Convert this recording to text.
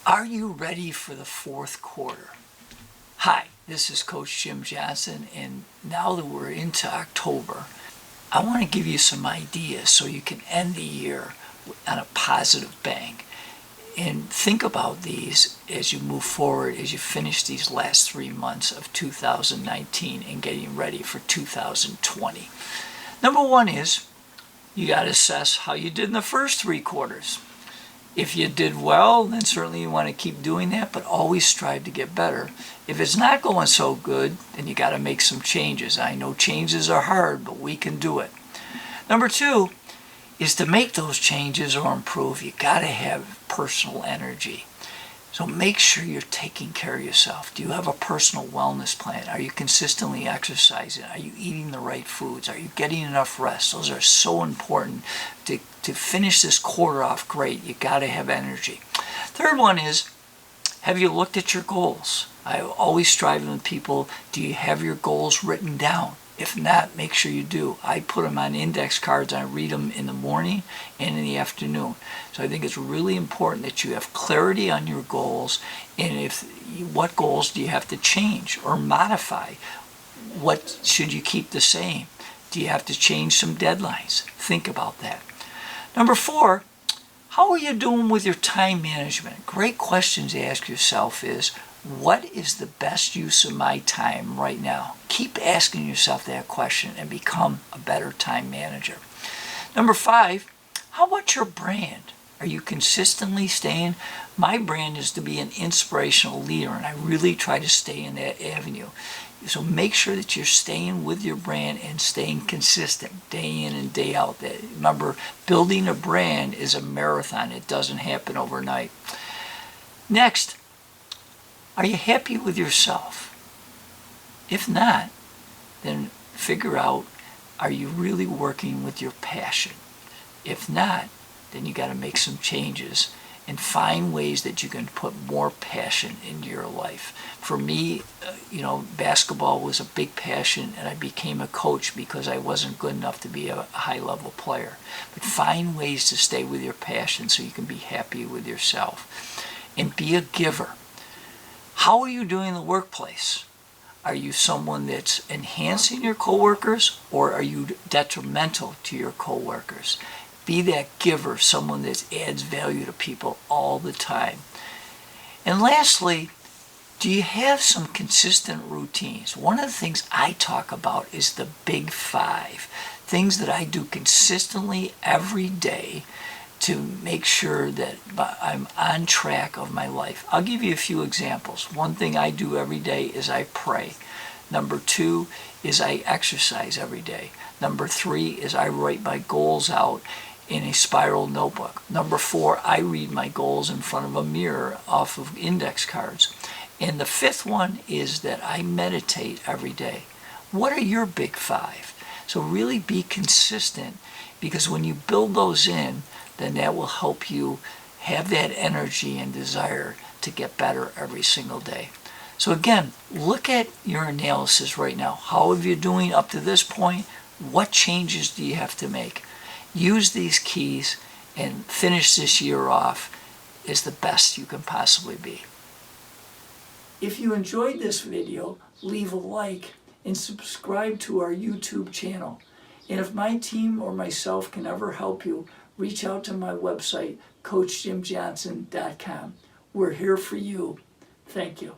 Are you ready for the fourth quarter? Hi, this is Coach Jim Johnson, and now that we're into October, I want to give you some ideas so you can end the year on a positive bang. And think about these as you move forward, as you finish these last 3 months of 2019 and getting ready for 2020. Number one is you got to assess how you did in the first 3 quarters. If you did well, then certainly you want to keep doing that, but always strive to get better. If it's not going so good, then you got to make some changes. I know changes are hard, but we can do it. Number two is to make those changes or improve, you got to have personal energy. So make sure you're taking care of yourself. Do you have a personal wellness plan? Are you consistently exercising? Are you eating the right foods? Are you getting enough rest? Those are so important. To finish this quarter off great, you got to have energy. Third one is, have you looked at your goals? I always strive with people, do you have your goals written down? If not, make sure you do. I put them on index cards and I read them in the morning and in the afternoon. So I think it's really important that you have clarity on your goals, and what goals do you have to change or modify? What should you keep the same? Do you have to change some deadlines? Think about that. Number four, how are you doing with your time management? Great questions to ask yourself is, what is the best use of my time right now? Keep asking yourself that question and become a better time manager. Number five, how about your brand? Are you consistently staying? My brand is to be an inspirational leader, and I really try to stay in that avenue. So make sure that you're staying with your brand and staying consistent day in and day out. Remember, building a brand is a marathon. It doesn't happen overnight. Next, are you happy with yourself? If not, then figure out, are you really working with your passion? If not, then you got to make some changes and find ways that you can put more passion into your life. For me, basketball was a big passion, and I became a coach because I wasn't good enough to be a high-level player. But find ways to stay with your passion so you can be happy with yourself. And be a giver. How are you doing in the workplace? Are you someone that's enhancing your coworkers, or are you detrimental to your coworkers? Be that giver, someone that adds value to people all the time. And lastly, do you have some consistent routines? One of the things I talk about is the big 5. Things that I do consistently every day to make sure that I'm on track of my life. I'll give you a few examples. One thing I do every day is I pray. Number 2 is I exercise every day. Number 3 is I write my goals out in a spiral notebook. Number 4, I read my goals in front of a mirror off of index cards. And the 5th one is that I meditate every day. What are your big 5? So really be consistent, because when you build those in, then that will help you have that energy and desire to get better every single day. So again, look at your analysis right now. How are you doing up to this point? What changes do you have to make? Use these keys and finish this year off as the best you can possibly be. If you enjoyed this video, leave a like and subscribe to our YouTube channel. And if my team or myself can ever help you, reach out to my website, CoachJimJohnson.com. We're here for you. Thank you.